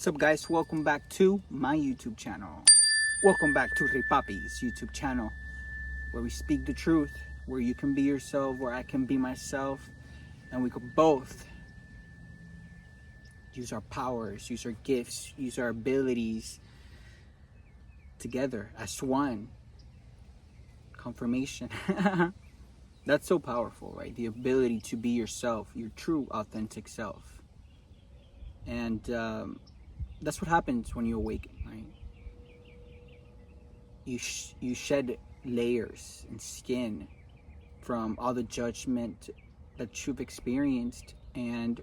What's up, guys? Welcome back to my YouTube channel. Welcome back to reyypapi's YouTube channel, where we speak the truth, where you can be yourself, where I can be myself, and we can both use our powers, use our gifts, use our abilities together as one. Confirmation. That's so powerful, right? The ability to be yourself, your true, authentic self. And that's what happens when you awaken, right? You shed layers and skin from all the judgment that you've experienced, and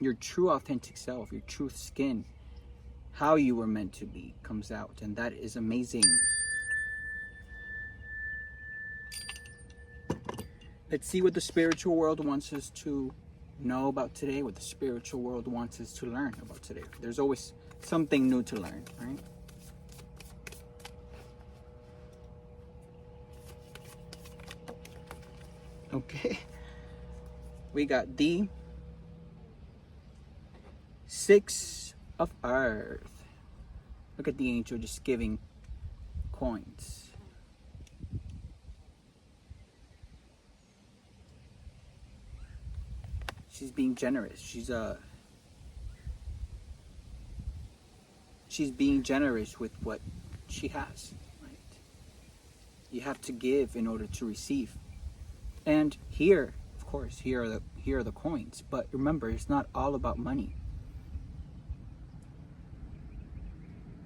your true authentic self, your true skin, how you were meant to be, comes out, and that is amazing. Let's see what the spiritual world wants us to know about today, what the spiritual world wants us to learn about today. There's always something new to learn, right? Okay, we got the Six of Earth. Look at the angel just giving coins. She's being generous. She's being generous with what she has, right? You have to give in order to receive. And here, of course, here are the coins. But remember, it's not all about money.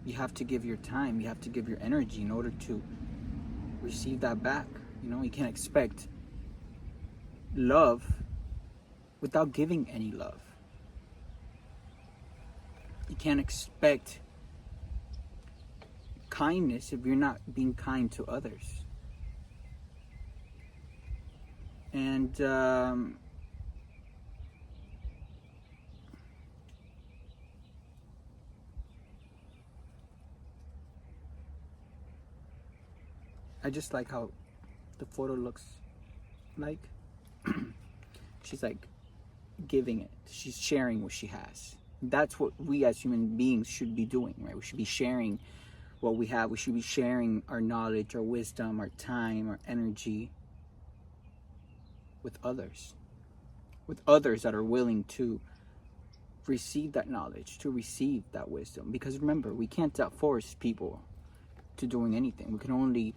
You have to give your time, you have to give your energy in order to receive that back. You know, you can't expect love without giving any love. You can't expect kindness if you're not being kind to others. And I just like how the photo looks like. She's like giving it. She's sharing what she has. That's what we as human beings should be doing, right? We should be sharing what we have. We should be sharing our knowledge, our wisdom, our time, our energy with others that are willing to receive that knowledge, to receive that wisdom. Because remember, we can't force people to doing anything. We can only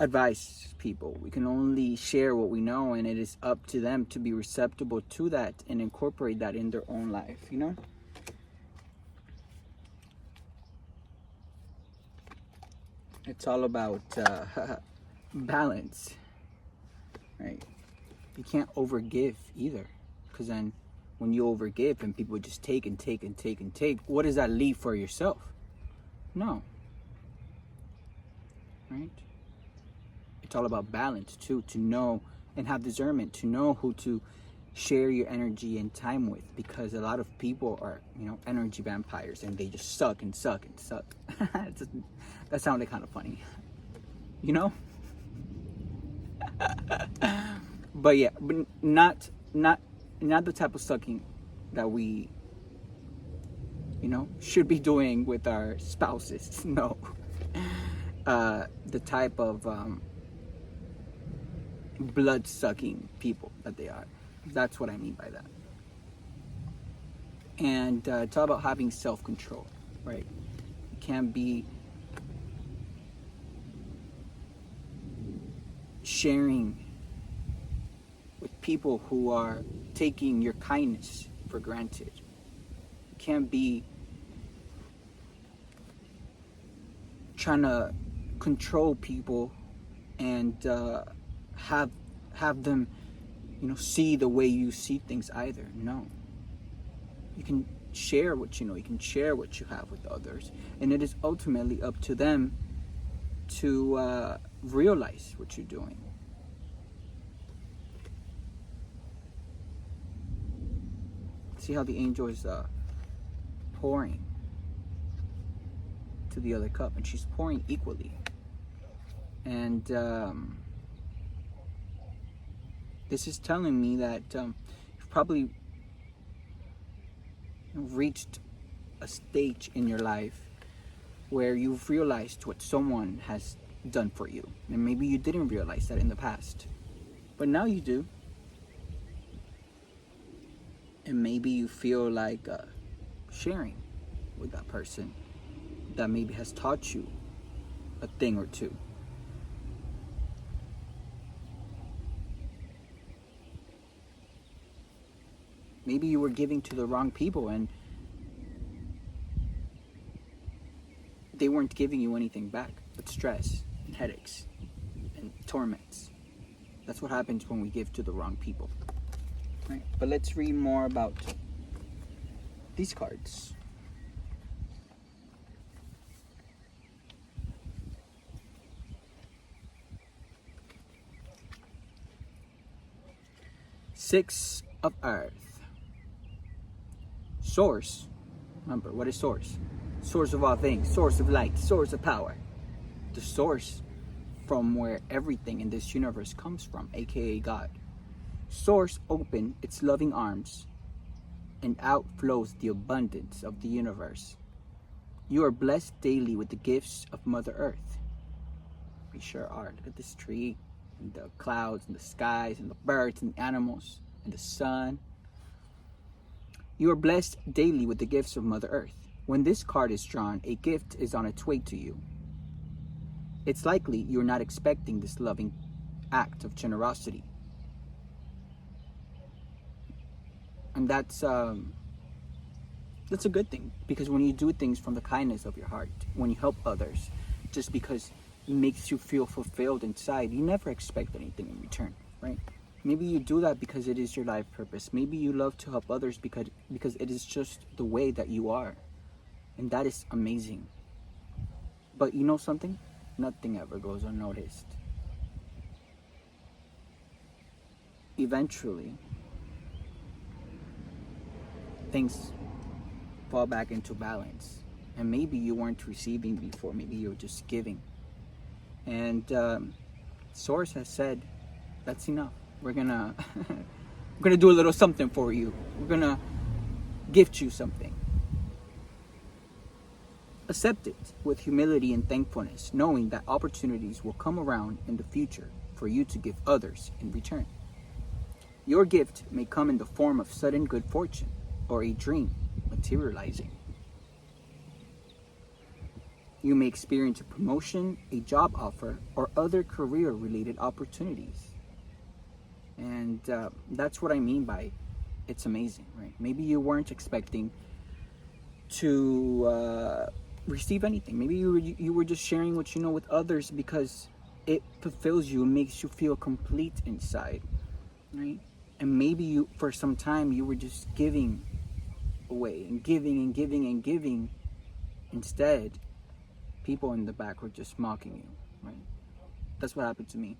advise people. We can only share what we know, and it is up to them to be receptive to that and incorporate that in their own life, you know? It's all about balance, right? You can't overgive either, because then when you overgive and people just take and take and take and take, what does that leave for yourself? No. Right? It's all about balance too, to know and have discernment, to know who to share your energy and time with, because a lot of people are, you know, energy vampires, and they just suck and suck and suck. That sounded kind of funny, you know? But yeah, but not the type of sucking that we, you know, should be doing with our spouses. No. The type of blood-sucking people that they are. That's what I mean by that. And it's all about having self-control, right? You can't be sharing with people who are taking your kindness for granted. You can't be trying to control people and have them, you know, see the way you see things either. No. You can share what you know. You can share what you have with others, and it is ultimately up to them to realize what you're doing. See how the angel is pouring to the other cup, and she's pouring equally. And this is telling me that you've probably reached a stage in your life where you've realized what someone has done for you. And maybe you didn't realize that in the past, but now you do. And maybe you feel like sharing with that person that maybe has taught you a thing or two. Maybe you were giving to the wrong people and they weren't giving you anything back but stress and headaches and torments. That's what happens when we give to the wrong people. Right? But let's read more about these cards. Six of Earth. Source. Remember, what is source? Source of all things, source of light, source of power. The source from where everything in this universe comes from, aka God. Source open its loving arms and out flows the abundance of the universe. You are blessed daily with the gifts of Mother Earth. We sure are. Look at this tree and the clouds and the skies and the birds and the animals and the sun. You are blessed daily with the gifts of Mother Earth. When this card is drawn, a gift is on its way to you. It's likely you're not expecting this loving act of generosity. And that's a good thing, because when you do things from the kindness of your heart, when you help others, just because it makes you feel fulfilled inside, you never expect anything in return, right? Maybe you do that because it is your life purpose. Maybe you love to help others because it is just the way that you are. And that is amazing. But you know something? Nothing ever goes unnoticed. Eventually, things fall back into balance. And maybe you weren't receiving before. Maybe you were just giving. And Source has said, that's enough. We're gonna do a little something for you. We're gonna gift you something. Accept it with humility and thankfulness, knowing that opportunities will come around in the future for you to give others in return. Your gift may come in the form of sudden good fortune or a dream materializing. You may experience a promotion, a job offer, or other career-related opportunities. And that's what I mean by it's amazing, right? Maybe you weren't expecting to receive anything. Maybe you were just sharing what you know with others because it fulfills you and makes you feel complete inside, right? And maybe you, for some time, you were just giving away and giving and giving and giving. Instead, people in the back were just mocking you, right? That's what happened to me.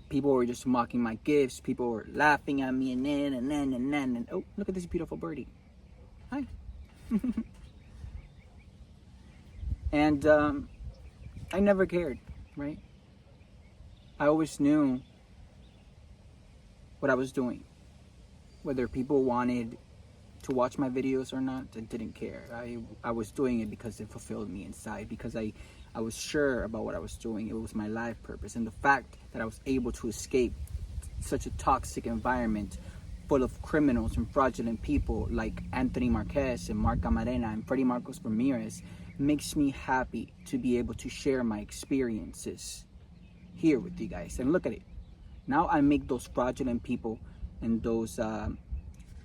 People were just mocking my gifts. People were laughing at me and then. Oh, look at this beautiful birdie. Hi. And I never cared, right? I always knew what I was doing. Whether people wanted to watch my videos or not, I didn't care. I was doing it because it fulfilled me inside, because I was sure about what I was doing. It was my life purpose. And the fact that I was able to escape such a toxic environment full of criminals and fraudulent people like Anthony Marquez and Mark Camarena and Freddie Marcos Ramirez makes me happy to be able to share my experiences here with you guys. And look at it. Now I make those fraudulent people and those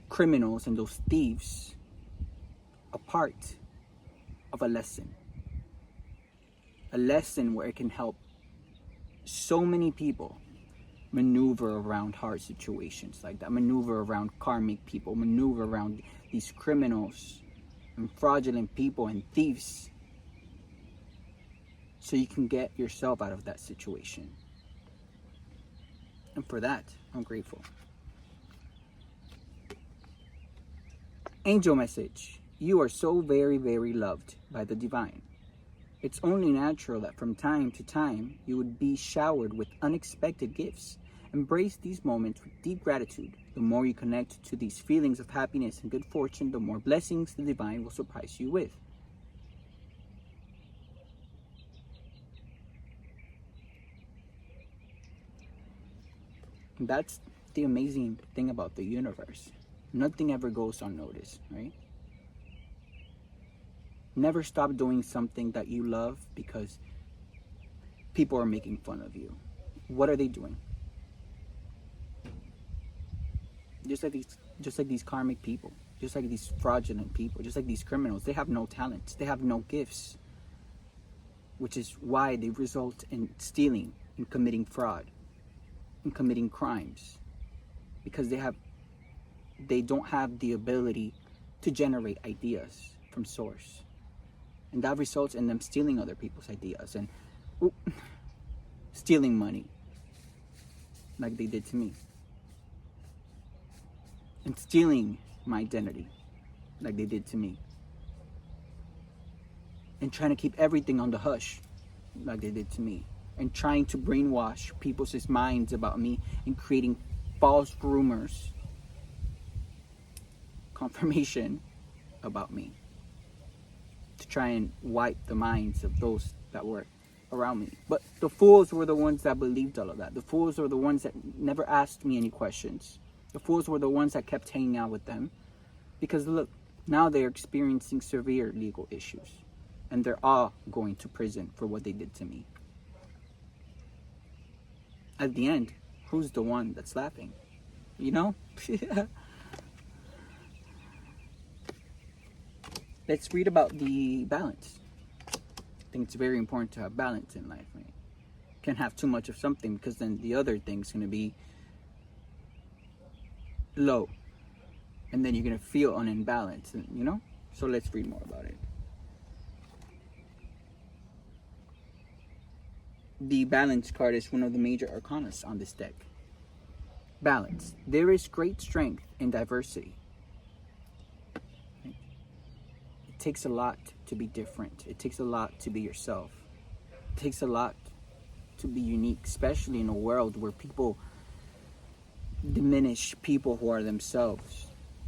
criminals and those thieves a part of a lesson. A lesson where it can help so many people maneuver around hard situations like that, maneuver around karmic people, maneuver around these criminals and fraudulent people and thieves, so you can get yourself out of that situation. And for that, I'm grateful. Angel message. You are so very, very loved by the divine. It's only natural that from time to time you would be showered with unexpected gifts Embrace these moments with deep gratitude. The more you connect to these feelings of happiness and good fortune, the more blessings the divine will surprise you with. And that's the amazing thing about the universe. Nothing ever goes unnoticed, right? Never stop doing something that you love because people are making fun of you. What are they doing? Just like these karmic people, just like these fraudulent people, just like these criminals, they have no talents, they have no gifts, which is why they result in stealing, in committing fraud, in committing crimes, because they don't have the ability to generate ideas from source, and that results in them stealing other people's ideas and stealing money, like they did to me, and stealing my identity, like they did to me, and trying to keep everything on the hush, like they did to me, and trying to brainwash people's minds about me and creating false rumors, confirmation about me, to try and wipe the minds of those that were around me. But the fools were the ones that believed all of that. The fools were the ones that never asked me any questions. The fools were the ones that kept hanging out with them, because look, now they're experiencing severe legal issues, and they're all going to prison for what they did to me. At the end, who's the one that's laughing? You know? Let's read about the balance. I think it's very important to have balance in life, right? Can't have too much of something, because then the other thing's going to be low, and then you're going to feel an imbalance, you know? So let's read more about it. The balance card is one of the major arcana on this deck. Balance. There is great strength in diversity. It takes a lot to be different. It takes a lot to be yourself. It takes a lot to be unique, especially in a world where people diminish people who are themselves,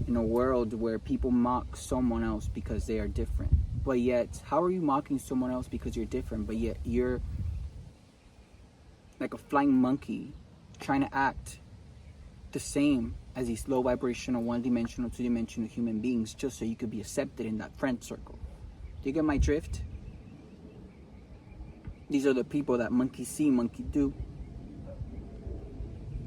in a world where people mock someone else because they are different. But yet, how are you mocking someone else because you're different, but yet you're like a flying monkey trying to act the same as these low vibrational, one-dimensional, two-dimensional human beings, just so you could be accepted in that friend circle? Do you get my drift? These are the people that monkey see, monkey do.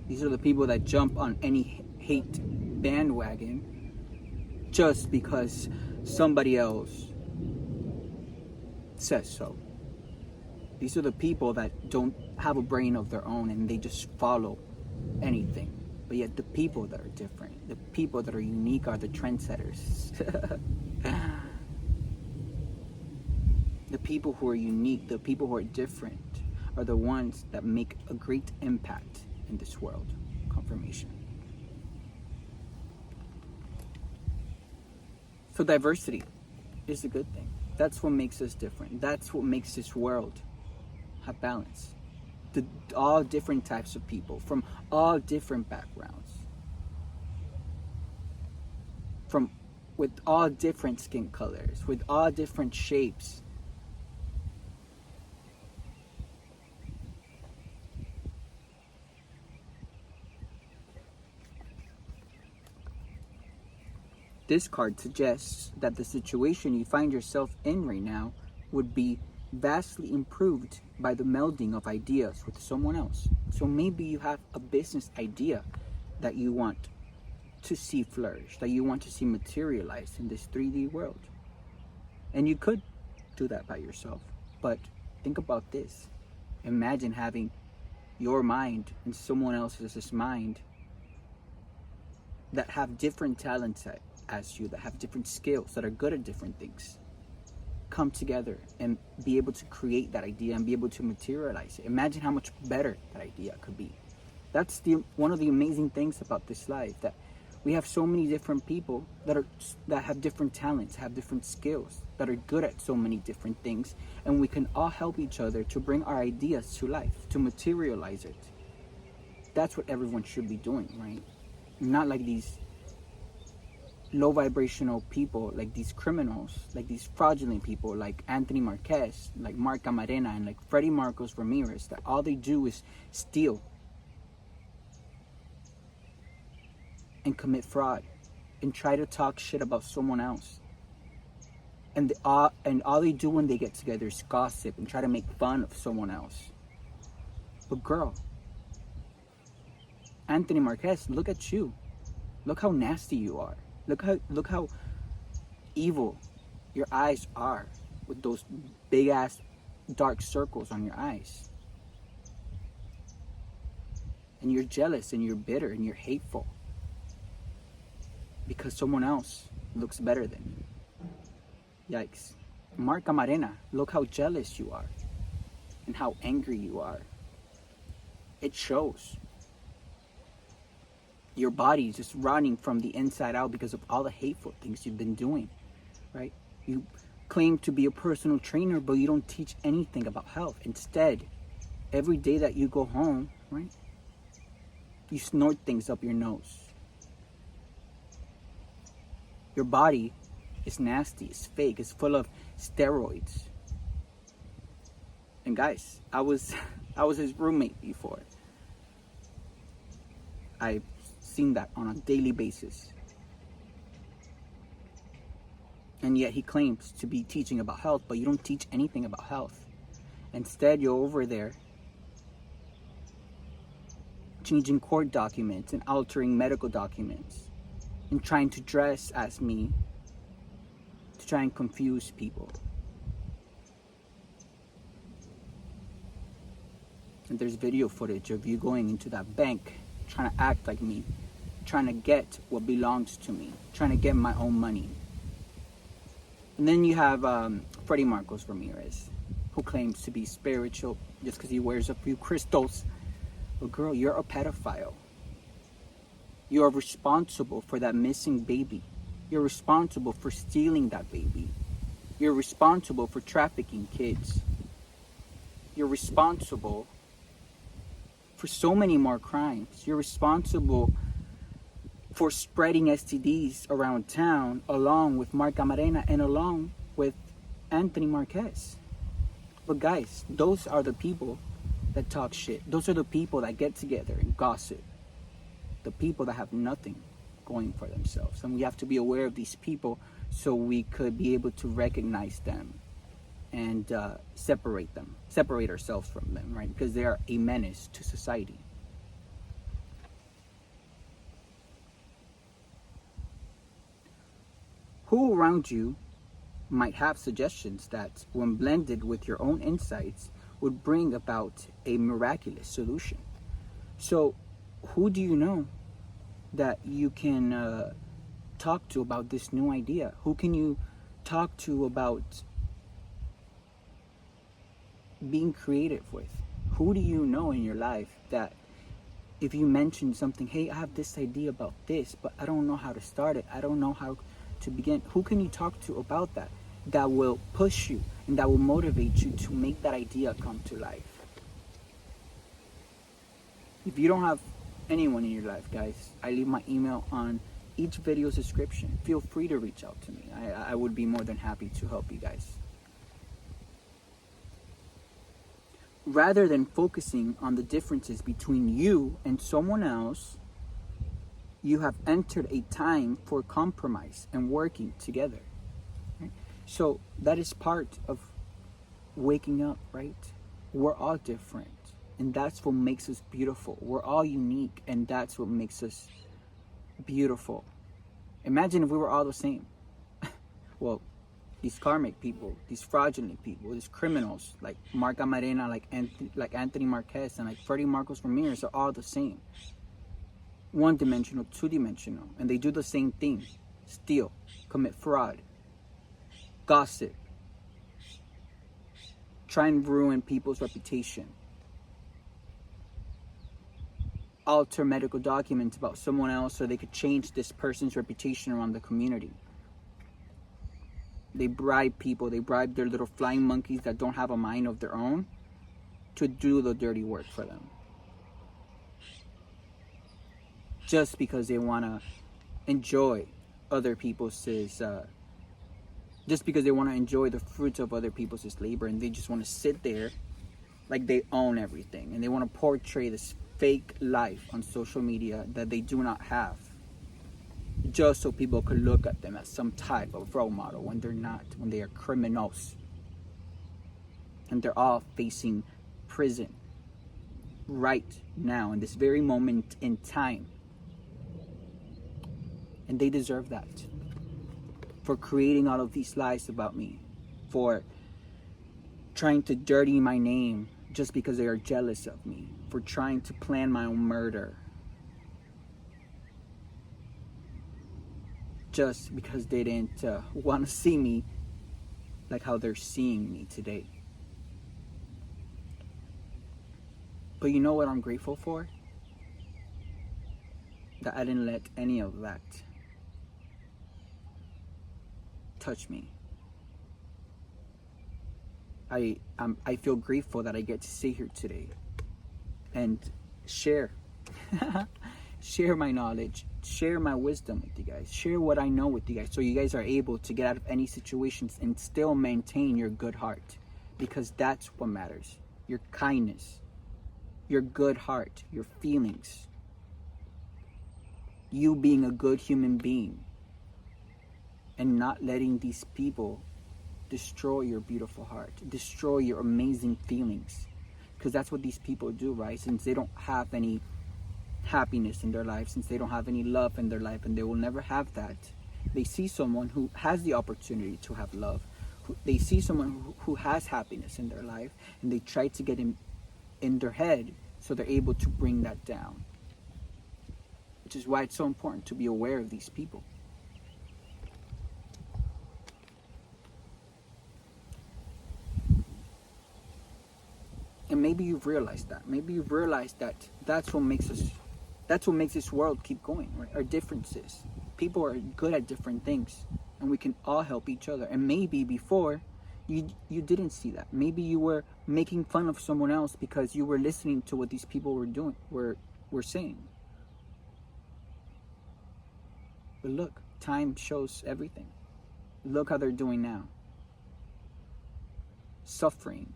These are the people that jump on any hate bandwagon just because somebody else says so. These are the people that don't have a brain of their own and they just follow anything. But yet the people that are different, the people that are unique, are the trendsetters. The people who are unique, the people who are different, are the ones that make a great impact in this world. Confirmation. So diversity is a good thing. That's what makes us different. That's what makes this world have balance. All different types of people from all different backgrounds, with all different skin colors, with all different shapes. This card suggests that the situation you find yourself in right now would be vastly improved by the melding of ideas with someone else. So maybe you have a business idea that you want to see flourish, that you want to see materialize in this 3D world. And you could do that by yourself. But think about this. Imagine having your mind and someone else's mind that have different talents as you, that have different skills, that are good at different things, come together and be able to create that idea and be able to materialize it. Imagine how much better that idea could be. That's one of the amazing things about this life, that we have so many different people that have different talents, have different skills, that are good at so many different things, and we can all help each other to bring our ideas to life, to materialize it. that's what everyone should be doing, right? Not like these low vibrational people, like these criminals, like these fraudulent people, like Anthony Marquez, like Mark Camarena, and like Freddie Marcos Ramirez, that all they do is steal and commit fraud and try to talk shit about someone else. And all they do when they get together is gossip and try to make fun of someone else. But girl, Anthony Marquez, look at you. Look how nasty you are. Look how evil your eyes are with those big ass dark circles on your eyes. And you're jealous and you're bitter and you're hateful because someone else looks better than you. Yikes. Mark Camarena, look how jealous you are and how angry you are. It shows. Your body is just rotting from the inside out because of all the hateful things you've been doing, right? You claim to be a personal trainer, but you don't teach anything about health. Instead, every day that you go home, right, you snort things up your nose. Your body is nasty, it's fake, it's full of steroids. And guys, I was his roommate before. I've seen that on a daily basis. And yet he claims to be teaching about health, but you don't teach anything about health. Instead, you're over there changing court documents and altering medical documents and trying to dress as me to try and confuse people. And there's video footage of you going into that bank trying to act like me, trying to get what belongs to me, trying to get my own money. And then you have Freddie Marcos Ramirez, who claims to be spiritual just because he wears a few crystals. But girl, you're a pedophile. You are responsible for that missing baby. You're responsible for stealing that baby. You're responsible for trafficking kids. You're responsible for so many more crimes. You're responsible for spreading STDs around town along with Mark Camarena and along with Anthony Marquez. But guys, those are the people that talk shit. Those are the people that get together and gossip. The people that have nothing going for themselves. And we have to be aware of these people so we could be able to recognize them and separate ourselves from them, right? Because they are a menace to society. Who around you might have suggestions that, when blended with your own insights, would bring about a miraculous solution? So, who do you know that you can talk to about this new idea? Who can you talk to about being creative with? Who do you know in your life that if you mention something, hey, I have this idea about this, but I don't know how to start it, I don't know how to begin, who can you talk to about that will push you and that will motivate you to make that idea come to life? If you don't have anyone in your life, guys, I leave my email on each video's description. Feel free to reach out to me. I would be more than happy to help you guys. Rather than focusing on the differences between you and someone else, you have entered a time for compromise and working together. Right? So that is part of waking up, right? We're all different, and that's what makes us beautiful. We're all unique, and that's what makes us beautiful. Imagine if we were all the same. Well, these karmic people, these fraudulent people, these criminals like Mark Camarena, like Anthony Marquez, and like Freddie Marcos Ramirez are all the same. One-dimensional, two-dimensional, and they do the same thing: steal, commit fraud, gossip, try and ruin people's reputation, alter medical documents about someone else so they could change this person's reputation around the community. They bribe people, they bribe their little flying monkeys that don't have a mind of their own to do the dirty work for them. just because they want to enjoy other people's just because they want to enjoy the fruits of other people's labor, and they just want to sit there like they own everything, and they want to portray this fake life on social media that they do not have, just so people could look at them as some type of role model when they're not, when they are criminals, and they're all facing prison right now in this very moment in time. And they deserve that, for creating all of these lies about me, for trying to dirty my name just because they are jealous of me, for trying to plan my own murder just because they didn't want to see me like how they're seeing me today. But you know what I'm grateful for? That I didn't let any of that touch me. I feel grateful that I get to sit here today and share share my knowledge, share my wisdom with you guys, share what I know with you guys, so you guys are able to get out of any situations and still maintain your good heart, because that's what matters. Your kindness, your good heart, your feelings, you being a good human being, and not letting these people destroy your beautiful heart, destroy your amazing feelings. Because that's what these people do, right? Since they don't have any happiness in their life, since they don't have any love in their life, and they will never have that, they see someone who has the opportunity to have love, they see someone who has happiness in their life, and they try to get him in their head so they're able to bring that down. Which is why it's so important to be aware of these people. And maybe you've realized that. Maybe you've realized that that's what makes this world keep going, right? Our differences. People are good at different things, and we can all help each other. And maybe before, you didn't see that. Maybe you were making fun of someone else because you were listening to what these people were doing, were saying. But look, time shows everything. Look how they're doing now. Suffering,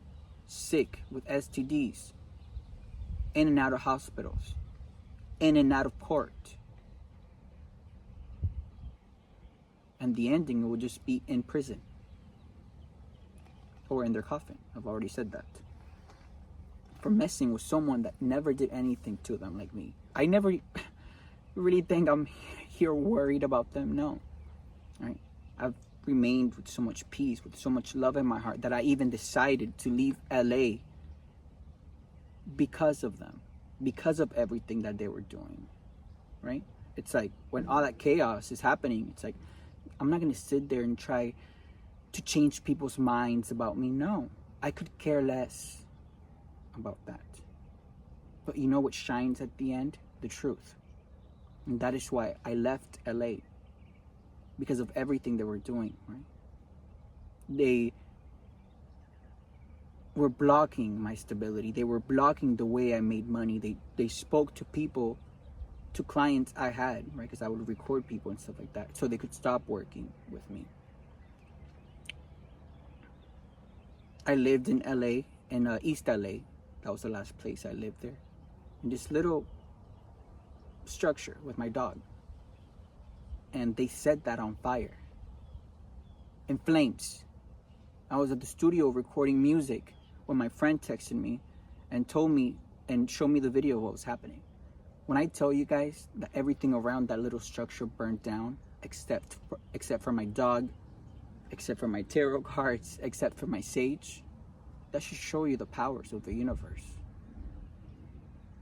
sick with STDs, in and out of hospitals, in and out of court. And the ending will just be in prison. Or in their coffin. I've already said that. For messing with someone that never did anything to them like me. I never really think I'm here worried about them. No. Right? I've remained with so much peace, with so much love in my heart, that I even decided to leave LA because of them, because of everything that they were doing. Right? It's like when all that chaos is happening, it's like I'm not going to sit there and try to change people's minds about me. No, I could care less about that. But you know what shines at the end? The truth. And that is why I left LA, because of everything they were doing, right? They were blocking my stability. They were blocking the way I made money. They spoke to people, to clients I had, right? Because I would record people and stuff like that, so they could stop working with me. I lived in LA, in East LA. That was the last place I lived there. In this little structure with my dog. And they set that on fire. In flames. I was at the studio recording music when my friend texted me and told me and showed me the video of what was happening. When I tell you guys that everything around that little structure burned down, except for my dog, except for my tarot cards, except for my sage, that should show you the powers of the universe.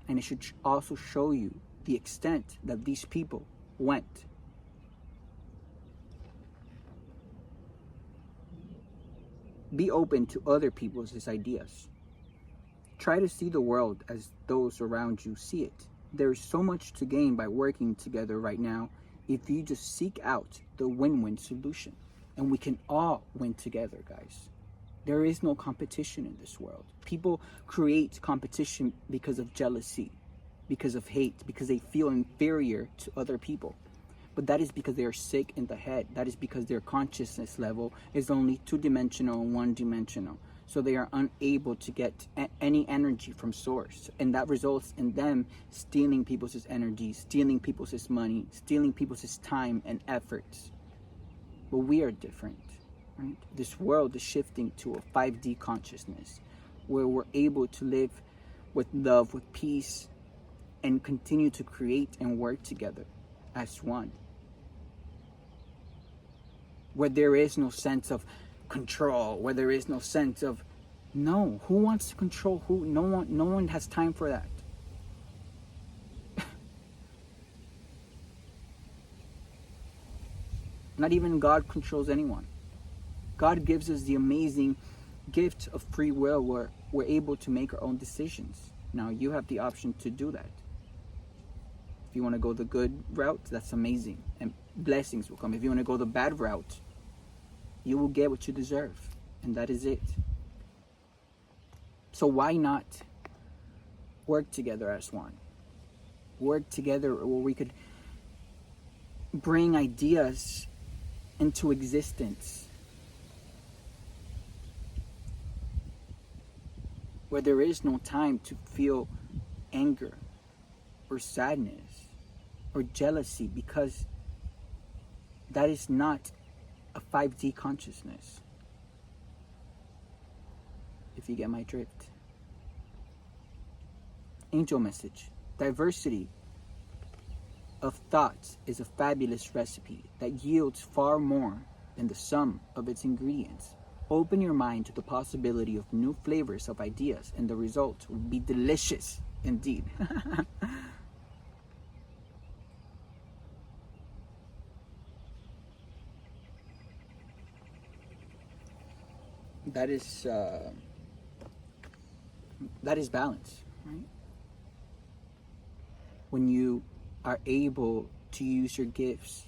And it should also show you the extent that these people went. Be open to other people's ideas. Try to see the world as those around you see it. There is so much to gain by working together right now if you just seek out the win-win solution. And we can all win together, guys. There is no competition in this world. People create competition because of jealousy. because of hate, because they feel inferior to other people. But that is because they are sick in the head. That is because their consciousness level is only two-dimensional and one-dimensional. So they are unable to get any energy from source. And that results in them stealing people's energy, stealing people's money, stealing people's time and efforts. But we are different, right? This world is shifting to a 5D consciousness where we're able to live with love, with peace, and continue to create and work together as one. Where there is no sense of control, where there is no sense of, no, who wants to control who? No one has time for that. Not even God controls anyone. God gives us the amazing gift of free will where we're able to make our own decisions. Now you have the option to do that. If you want to go the good route, that's amazing, and blessings will come. If you want to go the bad route, you will get what you deserve, and that is it. So why not work together as one? Work together where we could bring ideas into existence, where there is no time to feel anger or sadness or jealousy, because that is not a 5D consciousness, if you get my drift. Angel message: diversity of thoughts is a fabulous recipe that yields far more than the sum of its ingredients. Open your mind to the possibility of new flavors of ideas, and the result will be delicious indeed. That is balance, right? When you are able to use your gifts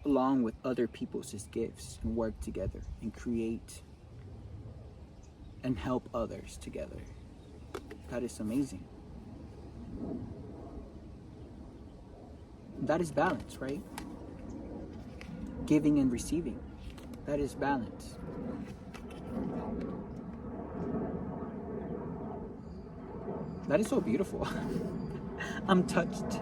along with other people's gifts and work together and create and help others together, that is amazing. That is balance, right? Giving and receiving, that is balance. That is so beautiful. I'm touched.